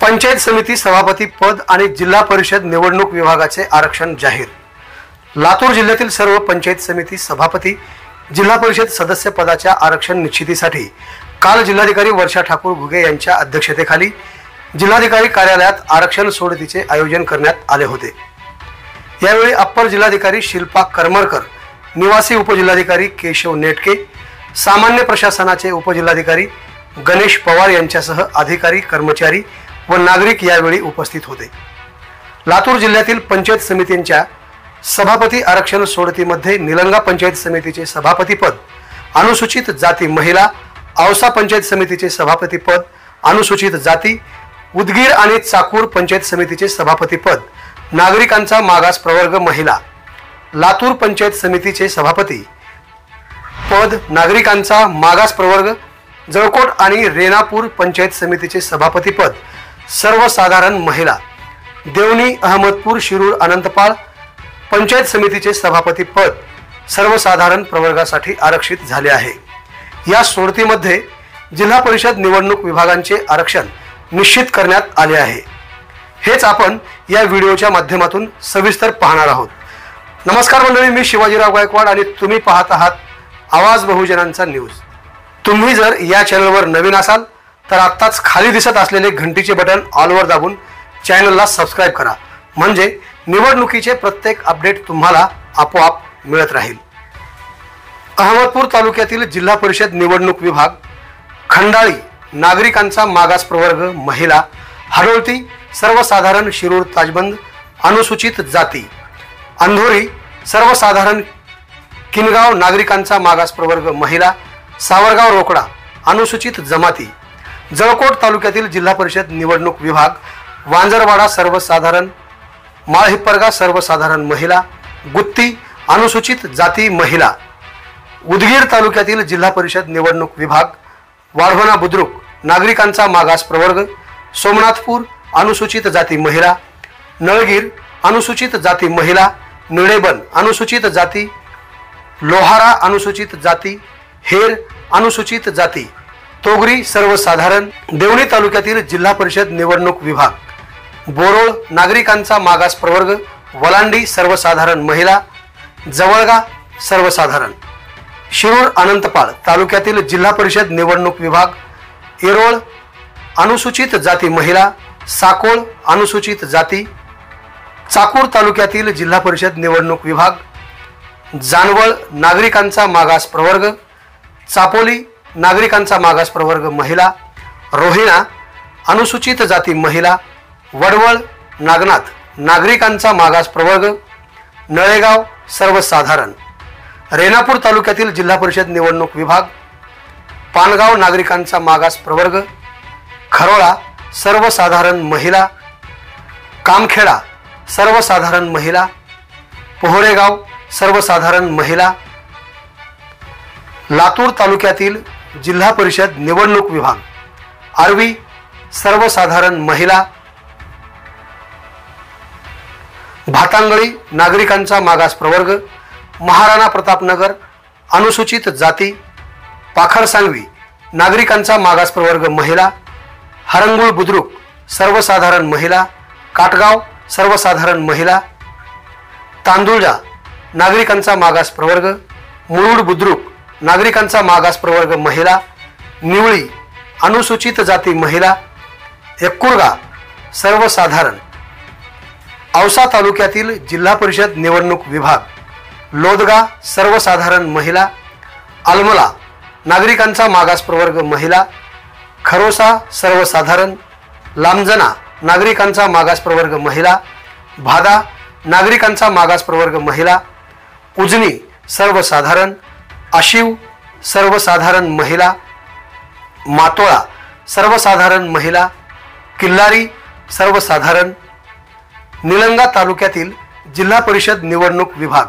पंचायत समिती सभापती पद आणि जिल्हा परिषद निवडणूक विभागाचे आरक्षण जाहीर। लातूर जिल्ह्यातील सर्व पंचायत समिती सभापती जिल्हा परिषद सदस्य पदाच्या आरक्षण निश्चितीसाठी काल जिल्हाधिकारी वर्षा ठाकूर घुगे यांच्या अध्यक्षतेखाली जिल्हाधिकारी कार्यालयात आरक्षण सोडतीचे आयोजन करण्यात आले होते। यावेळी अप्पर जिल्हाधिकारी शिल्पा करमरकर, निवासी उपजिल्हाधिकारी केशव नेटके, सामान्य प्रशासनाचे उपजिल्हाधिकारी गणेश पवार यांच्यासह अधिकारी, कर्मचारी व नागरिक यावेळी उपस्थित होते। लातूर जिल्ह्यातील पंचायत समित्यांच्या सभापती आरक्षण सोडतीमध्ये निलंगा पंचायत समितीचे सभापती पद अनुसूचित जाती महिला, औसा पंचायत समितीचे सभापती पद अनुसूचित जाती, उदगीर आणि चाकूर पंचायत समितीचे सभापती पद नागरिकांचा मागास प्रवर्ग महिला, लातूर पंचायत समितीचे सभापती पद नागरिकांचा मागास प्रवर्ग, जळकोट आणि रेणापूर पंचायत समितीचे सभापती पद सर्वसाधारण महिला, देवणी अहमदपूर शिरूर अनंतपाळ पंचायत समितीचे सभापती पद सर्वसाधारण प्रवर्गासाठी आरक्षित झाले आहे। या सोडतीमध्ये जिल्हा परिषद निवडणूक विभागांचे आरक्षण निश्चित करण्यात आले आहे। हेच आपण या व्हिडिओच्या माध्यमातून सविस्तर पाहणार आहोत। नमस्कार मंडळी, मी शिवाजीराव गायकवाड आणि तुम्ही पाहत आहात आवाज बहुजनांचा न्यूज। तुम्ही जर या चॅनलवर नवीन असाल तर आत्ताच खाली दिसत असलेले घंटीचे बटन ऑलवर दाबून चॅनलला सबस्क्राइब करा, म्हणजे निवडणुकीचे प्रत्येक अपडेट तुम्हाला आपोआप मिळत राहील। अहमदपूर तालुक्यातील जिल्हा परिषद निवडणूक विभाग खंडाळी नागरिकांचा मागास प्रवर्ग महिला, हडोळती सर्वसाधारण शिरूर ताजबंद अनुसूचित जाती, अंधोरी सर्वसाधारण किनगाव नागरिकांचा मागास प्रवर्ग महिला, सावरगाव रोकडा अनुसूचित जमाती, जळकोट तालुक्यातील जिल्हा परिषद निवडणूक विभाग वांजरवाडा सर्वसाधारण, माळहिप्परगा सर्वसाधारण महिला, गुत्ती अनुसूचित जाती महिला, उदगीर तालुक्यातील जिल्हा परिषद निवडणूक विभाग वाढवणा बुद्रुक नागरिकांचा मागास प्रवर्ग, सोमनाथपूर अनुसूचित जाती महिला, नळगीर अनुसूचित जाती महिला, निळेबन अनुसूचित जाती, लोहारा अनुसूचित जाती, हेर अनुसूचित जाती, तोगरी सर्वसाधारण, देवणी तालुक्यातील जिल्हा परिषद निवडणूक विभाग बोरोळ नागरिकांचा मागास प्रवर्ग, वलांडी सर्वसाधारण महिला, जवळगा सर्वसाधारण, शिरूर अनंतपाळ तालुक्यातील जिल्हा परिषद निवडणूक विभाग येरोळ अनुसूचित जाती महिला, साकोळ अनुसूचित जाती, चाकूर तालुक्यातील जिल्हा परिषद निवडणूक विभाग जानवळ नागरिकांचा मागास प्रवर्ग, चापोली नागरिकांचा मागास प्रवर्ग महिला, रोहिणा अनुसूचित जाती महिला, वडवळ नागनाथ नागरिकांचा मागास प्रवर्ग, नळेगाव सर्वसाधारण, रेणापूर तालुक्यातील जिल्हा परिषद निवडणूक विभाग पानगाव नागरिकांचा मागास प्रवर्ग, खरोळा सर्वसाधारण महिला, कामखेडा सर्वसाधारण महिला, पोहरेगाव सर्वसाधारण महिला, लातूर तालुक्यातील जिल्हा परिषद निवडणूक विभाग आर्वी सर्वसाधारण महिला, भातांगळी नागरिकांचा मागास प्रवर्ग, महाराणा प्रतापनगर अनुसूचित जाती, पाखरसांगवी नागरिकांचा मागास प्रवर्ग महिला, हरंगुळ बुद्रुक सर्वसाधारण महिला, काटगाव सर्वसाधारण महिला, तांदुळजा नागरिकांचा मागास प्रवर्ग, मुरुड बुद्रुक नागरिकांचा मागास प्रवर्ग महिला, निवळी अनुसूचित जाती महिला, एक्कुरगा सर्वसाधारण, औसा तालुक्यातील जिल्हा परिषद निवडणूक विभाग लोदगा सर्वसाधारण महिला, आलमला नागरिकांचा मागास प्रवर्ग महिला, खरोसा सर्वसाधारण, लांबजना नागरिकांचा मागास प्रवर्ग महिला, भादा नागरिकांचा मागास प्रवर्ग महिला, उजनी सर्वसाधारण, आशिव सर्वसाधारण महिला, मातोळा सर्वसाधारण महिला, किल्लारी सर्वसाधारण, निलंगा तालुक्यातील जिल्हा परिषद निवडणूक विभाग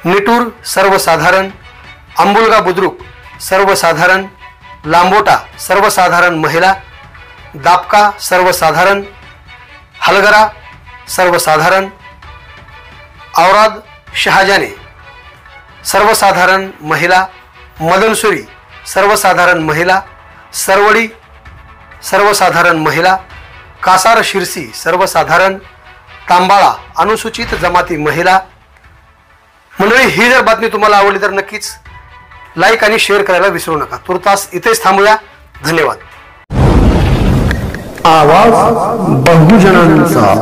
निटूर सर्वसाधारण, अंबुलगा बुद्रुक सर्वसाधारण, लांबोटा सर्वसाधारण महिला, दापका सर्वसाधारण, हलगरा सर्वसाधारण, औराद शहाजाने सर्वसाधारण महिला, मदनसुरी सर्वसाधारण महिला, सरवडी सर्वसाधारण महिला, कासार शिरसी सर्वसाधारण, तांबाळा अनुसूचित जमाती महिला। मंडळी, ही जर बातमी तुम्हाला आवडली तर नक्कीच लाईक आणि शेअर करायला विसरू नका। तुर्तास इथेच थांबूया। धन्यवाद। आवाज बहुजनांचा।